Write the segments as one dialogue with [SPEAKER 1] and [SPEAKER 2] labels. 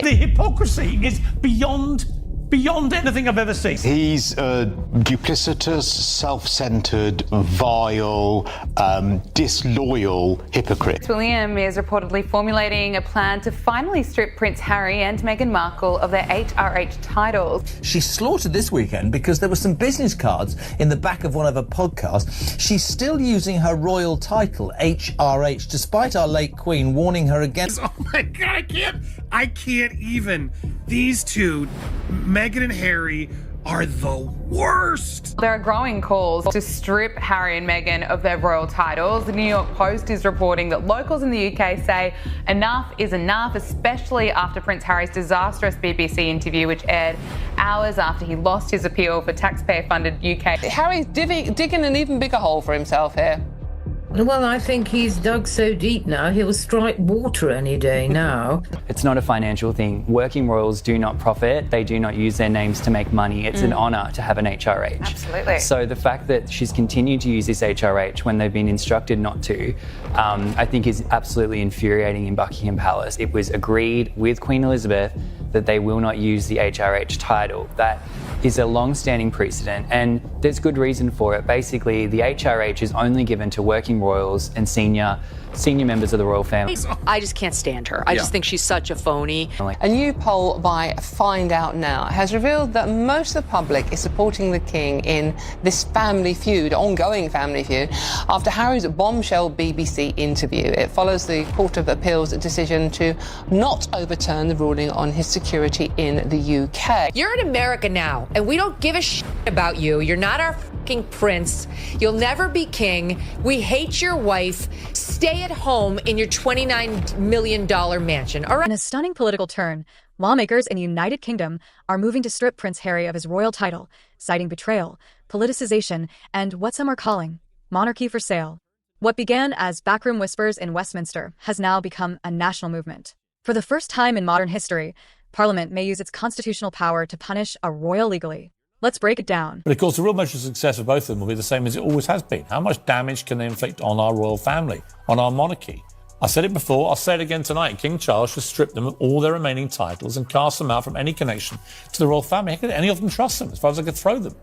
[SPEAKER 1] The hypocrisy is beyond anything I've ever seen.
[SPEAKER 2] He's a duplicitous, self-centered, vile, disloyal hypocrite.
[SPEAKER 3] William is reportedly formulating a plan to finally strip Prince Harry and Meghan Markle of their HRH titles.
[SPEAKER 4] She slaughtered this weekend because there were some business cards in the back of one of her podcasts. She's still using her royal title, HRH, despite our late Queen warning her against...
[SPEAKER 5] Oh my God, I can't even. These two, Meghan and Harry, are the worst.
[SPEAKER 3] There are growing calls to strip Harry and Meghan of their royal titles. The New York Post is reporting that locals in the UK say enough is enough, especially after Prince Harry's disastrous BBC interview, which aired hours after he lost his appeal for taxpayer-funded UK.
[SPEAKER 6] Harry's digging an even bigger hole for himself here.
[SPEAKER 7] Well, I think he's dug so deep now, he'll strike water any day now.
[SPEAKER 8] It's not a financial thing. Working royals do not profit. They do not use their names to make money. It's an honour to have an HRH.
[SPEAKER 3] Absolutely.
[SPEAKER 8] So the fact that she's continued to use this HRH when they've been instructed not to, I think is absolutely infuriating in Buckingham Palace. It was agreed with Queen Elizabeth that they will not use the HRH title. That is a long-standing precedent, and there's good reason for it. Basically, the HRH is only given to working royals and senior members of the royal family.
[SPEAKER 9] I just can't stand her. I just think she's such a phony.
[SPEAKER 6] A new poll by Find Out Now has revealed that most of the public is supporting the king in this ongoing family feud, after Harry's bombshell BBC interview. It follows the Court of Appeal's decision to not overturn the ruling on his security in the UK.
[SPEAKER 9] You're in America now, and we don't give a shit about you. You're not our fucking prince. You'll never be king. We hate your wife. Stay at home in your $29 million mansion. All right.
[SPEAKER 10] In a stunning political turn, lawmakers in the United Kingdom are moving to strip Prince Harry of his royal title, citing betrayal, politicization, and what some are calling monarchy for sale. What began as backroom whispers in Westminster has now become a national movement. For the first time in modern history, Parliament may use its constitutional power to punish a royal legally. Let's break it down.
[SPEAKER 1] But of course, the real measure of success of both of them will be the same as it always has been. How much damage can they inflict on our royal family, on our monarchy? I said it before, I'll say it again tonight. King Charles should strip them of all their remaining titles and cast them out from any connection to the royal family. How could any of them trust them, as far as I could throw them?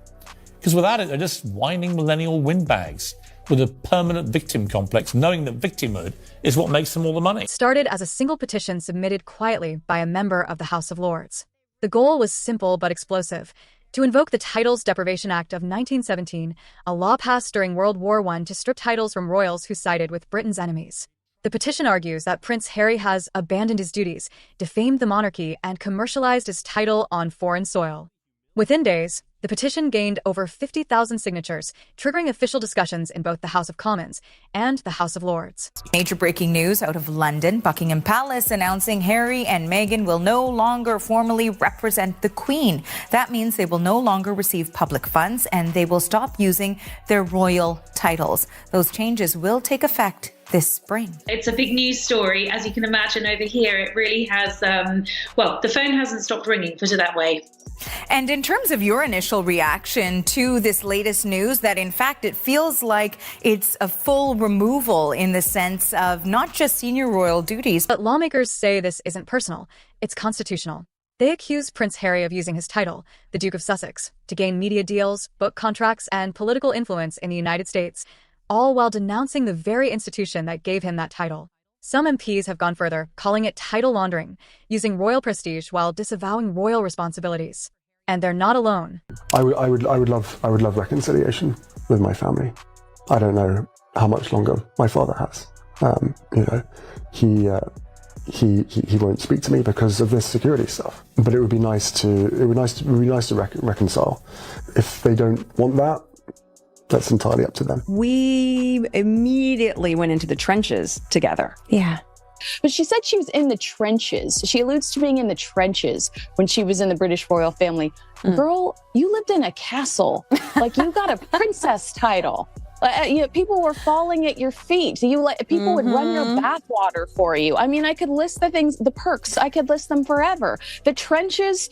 [SPEAKER 1] Because without it, they're just whining millennial windbags with a permanent victim complex, knowing that victimhood is what makes them all the money.
[SPEAKER 10] It started as a single petition submitted quietly by a member of the House of Lords. The goal was simple but explosive: to invoke the Titles Deprivation Act of 1917, a law passed during World War I to strip titles from royals who sided with Britain's enemies. The petition argues that Prince Harry has abandoned his duties, defamed the monarchy, and commercialized his title on foreign soil. Within days, the petition gained over 50,000 signatures, triggering official discussions in both the House of Commons and the House of Lords.
[SPEAKER 11] Major breaking news out of London. Buckingham Palace announcing Harry and Meghan will no longer formally represent the Queen. That means they will no longer receive public funds and they will stop using their royal titles. Those changes will take effect this spring.
[SPEAKER 12] It's a big news story. As you can imagine over here, it really has, the phone hasn't stopped ringing, put it that way.
[SPEAKER 11] And in terms of your initial reaction to this latest news, that in fact it feels like it's a full removal in the sense of not just senior royal duties.
[SPEAKER 10] But lawmakers say this isn't personal, it's constitutional. They accuse Prince Harry of using his title, the Duke of Sussex, to gain media deals, book contracts, and political influence in the United States, all while denouncing the very institution that gave him that title. Some MPs have gone further, calling it title laundering, using royal prestige while disavowing royal responsibilities. And they're not alone.
[SPEAKER 13] I would love reconciliation with my family. I don't know how much longer my father has. He won't speak to me because of this security stuff. But it would be nice to reconcile. If they don't want that, that's entirely up to them.
[SPEAKER 14] We immediately went into the trenches together.
[SPEAKER 15] Yeah. But she said she was in the trenches. She alludes to being in the trenches when she was in the British royal family. Girl, you lived in a castle. Like, you got a princess title. People were falling at your feet. People would run your bathwater for you. I mean, I could list the things, the perks. I could list them forever. The trenches.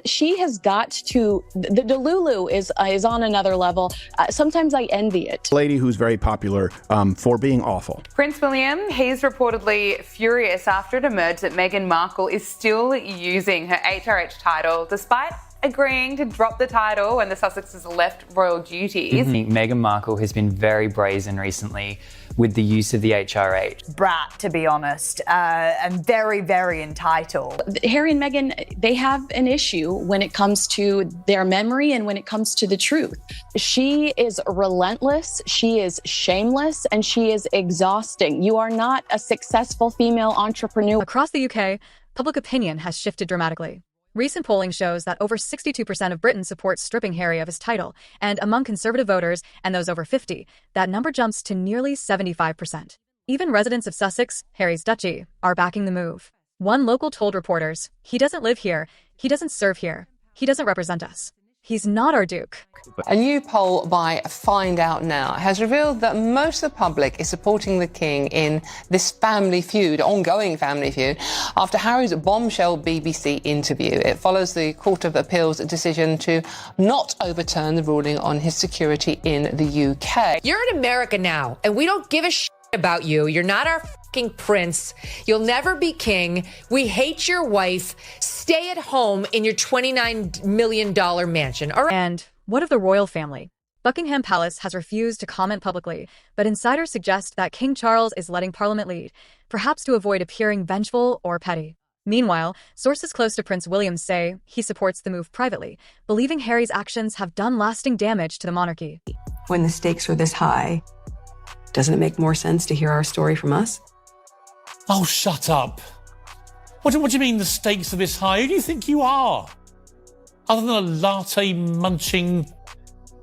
[SPEAKER 15] She has got to. The Delulu is on another level. Sometimes I envy it.
[SPEAKER 16] Lady who's very popular for being awful.
[SPEAKER 3] Prince William, he's reportedly furious after it emerged that Meghan Markle is still using her HRH title despite agreeing to drop the title when the Sussexes left royal duties.
[SPEAKER 8] Meghan Markle has been very brazen recently with the use of the HRH.
[SPEAKER 17] Brat, to be honest, and very, very entitled.
[SPEAKER 15] Harry and Meghan, they have an issue when it comes to their memory and when it comes to the truth. She is relentless, she is shameless, and she is exhausting. You are not a successful female entrepreneur.
[SPEAKER 10] Across the UK, public opinion has shifted dramatically. Recent polling shows that over 62% of Britain support stripping Harry of his title, and among conservative voters and those over 50, that number jumps to nearly 75%. Even residents of Sussex, Harry's duchy, are backing the move. One local told reporters, "He doesn't live here, he doesn't serve here, he doesn't represent us. He's not our Duke."
[SPEAKER 6] A new poll by Find Out Now has revealed that most of the public is supporting the King in this family feud, ongoing family feud, after Harry's bombshell BBC interview. It follows the Court of Appeal's decision to not overturn the ruling on his security in the UK.
[SPEAKER 9] You're in America now, and we don't give a about you. You're not our fucking prince. You'll never be king. We hate your wife. Stay at home in your $29 million mansion. All right.
[SPEAKER 10] And what of the royal family? Buckingham Palace has refused to comment publicly, but insiders suggest that King Charles is letting Parliament lead, perhaps to avoid appearing vengeful or petty. Meanwhile, sources close to Prince William say he supports the move privately, believing Harry's actions have done lasting damage to the monarchy.
[SPEAKER 14] When the stakes are this high, doesn't it make more sense to hear our story from us?
[SPEAKER 1] Oh, shut up. What do you mean the stakes are this high? Who do you think you are? Other than a latte-munching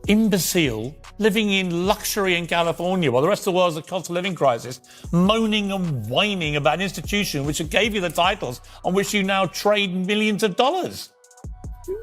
[SPEAKER 1] imbecile living in luxury in California while the rest of the world's a cost of living crisis, moaning and whining about an institution which gave you the titles on which you now trade millions of dollars.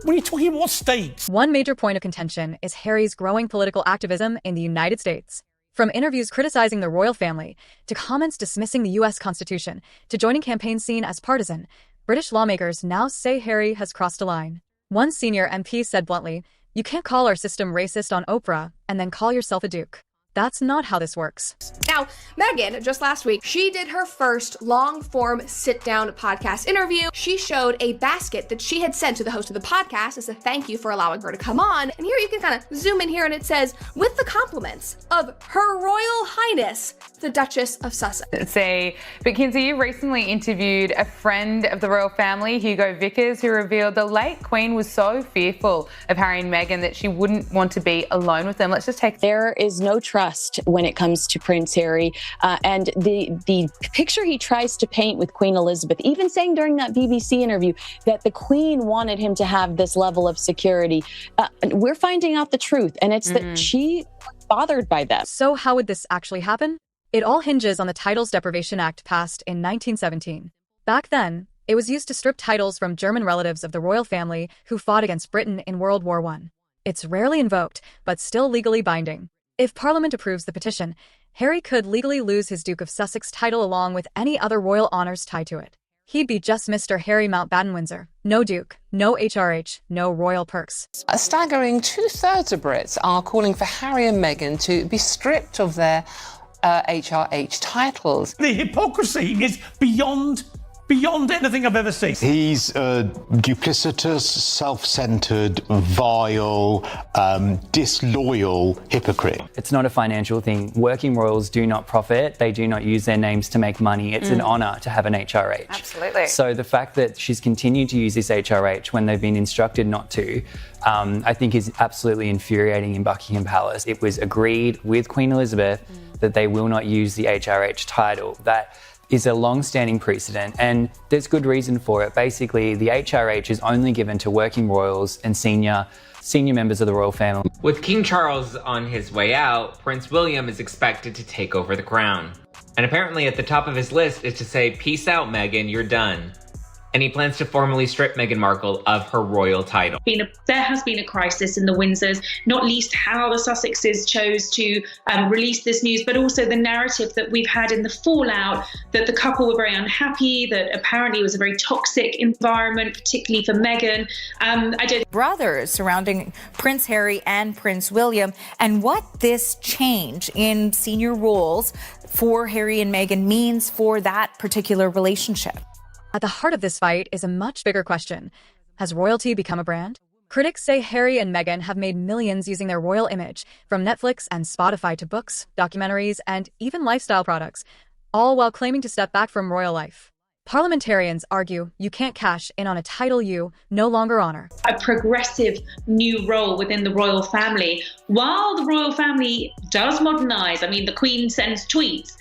[SPEAKER 1] What are you talking about? What stakes?
[SPEAKER 10] One major point of contention is Harry's growing political activism in the United States. From interviews criticizing the royal family, to comments dismissing the U.S. Constitution, to joining campaigns seen as partisan, British lawmakers now say Harry has crossed a line. One senior MP said bluntly, "You can't call our system racist on Oprah and then call yourself a duke. That's not how this works."
[SPEAKER 18] Now, Meghan, just last week, she did her first long-form sit-down podcast interview. She showed a basket that she had sent to the host of the podcast as a thank you for allowing her to come on. And here you can kind of zoom in here and it says, "With the compliments of Her Royal Highness, the Duchess of Sussex."
[SPEAKER 3] See, but Kinsey, you recently interviewed a friend of the royal family, Hugo Vickers, who revealed the late Queen was so fearful of Harry and Meghan that she wouldn't want to be alone with them. Let's just take...
[SPEAKER 15] There is no trust when it comes to Prince Harry, and the picture he tries to paint with Queen Elizabeth, even saying during that BBC interview that the Queen wanted him to have this level of security, we're finding out the truth, and it's that she was bothered by that.
[SPEAKER 10] So how would this actually happen? It all hinges on the Titles Deprivation Act passed in 1917. Back then, it was used to strip titles from German relatives of the royal family who fought against Britain in World War I. It's rarely invoked, but still legally binding. If Parliament approves the petition, Harry could legally lose his Duke of Sussex title along with any other royal honors tied to it. He'd be just Mr. Harry Mountbatten-Windsor. No Duke, no HRH, no royal perks.
[SPEAKER 6] A staggering 2/3 of Brits are calling for Harry and Meghan to be stripped of their HRH titles.
[SPEAKER 1] The hypocrisy is beyond anything I've ever seen.
[SPEAKER 2] He's a duplicitous, self-centered, vile, disloyal hypocrite.
[SPEAKER 8] It's not a financial thing. Working royals do not profit. They do not use their names to make money. It's an honour to have an HRH.
[SPEAKER 3] Absolutely.
[SPEAKER 8] So the fact that she's continued to use this HRH when they've been instructed not to, I think is absolutely infuriating in Buckingham Palace. It was agreed with Queen Elizabeth that they will not use the HRH title. That is a long-standing precedent, and there's good reason for it. Basically, the HRH is only given to working royals and senior members of the royal family.
[SPEAKER 19] With King Charles on his way out, Prince William is expected to take over the crown. And apparently at the top of his list is to say, "Peace out, Meghan, you're done." and he plans to formally strip Meghan Markle of her royal title.
[SPEAKER 12] There has been a crisis in the Windsors, not least how the Sussexes chose to release this news, but also the narrative that we've had in the fallout that the couple were very unhappy, that apparently it was a very toxic environment, particularly for Meghan.
[SPEAKER 11] Brothers surrounding Prince Harry and Prince William, and what this change in senior roles for Harry and Meghan means for that particular relationship.
[SPEAKER 10] At the heart of this fight is a much bigger question. Has royalty become a brand? Critics say Harry and Meghan have made millions using their royal image, from Netflix and Spotify to books, documentaries, and even lifestyle products, all while claiming to step back from royal life. Parliamentarians argue you can't cash in on a title you no longer honor.
[SPEAKER 12] A progressive new role within the royal family. While the royal family does modernise, I mean, the Queen sends tweets,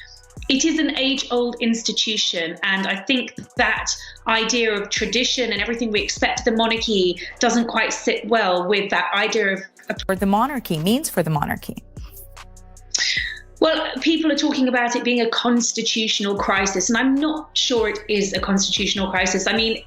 [SPEAKER 12] it is an age-old institution, and I think that idea of tradition and everything we expect of the monarchy doesn't quite sit well with that idea of...
[SPEAKER 11] For the monarchy, means for the monarchy.
[SPEAKER 12] Well, people are talking about it being a constitutional crisis, and I'm not sure it is a constitutional crisis. I mean,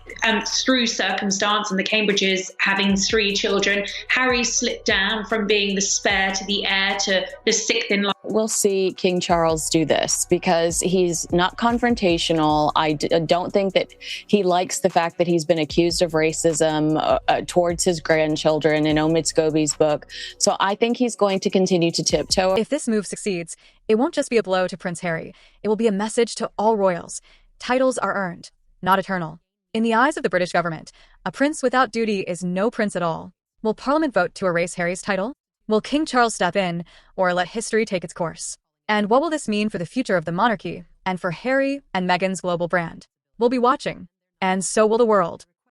[SPEAKER 12] through circumstance and the Cambridges having 3 children, Harry slipped down from being the spare to the heir to the 6th in line.
[SPEAKER 15] We'll see King Charles do this because he's not confrontational. I don't think that he likes the fact that he's been accused of racism towards his grandchildren in Omid Scobie's book. So I think he's going to continue to tiptoe.
[SPEAKER 10] If this move succeeds, it won't just be a blow to Prince Harry. It will be a message to all royals. Titles are earned, not eternal. In the eyes of the British government, a prince without duty is no prince at all. Will Parliament vote to erase Harry's title? Will King Charles step in, or let history take its course? And what will this mean for the future of the monarchy and for Harry and Meghan's global brand? We'll be watching, and so will the world.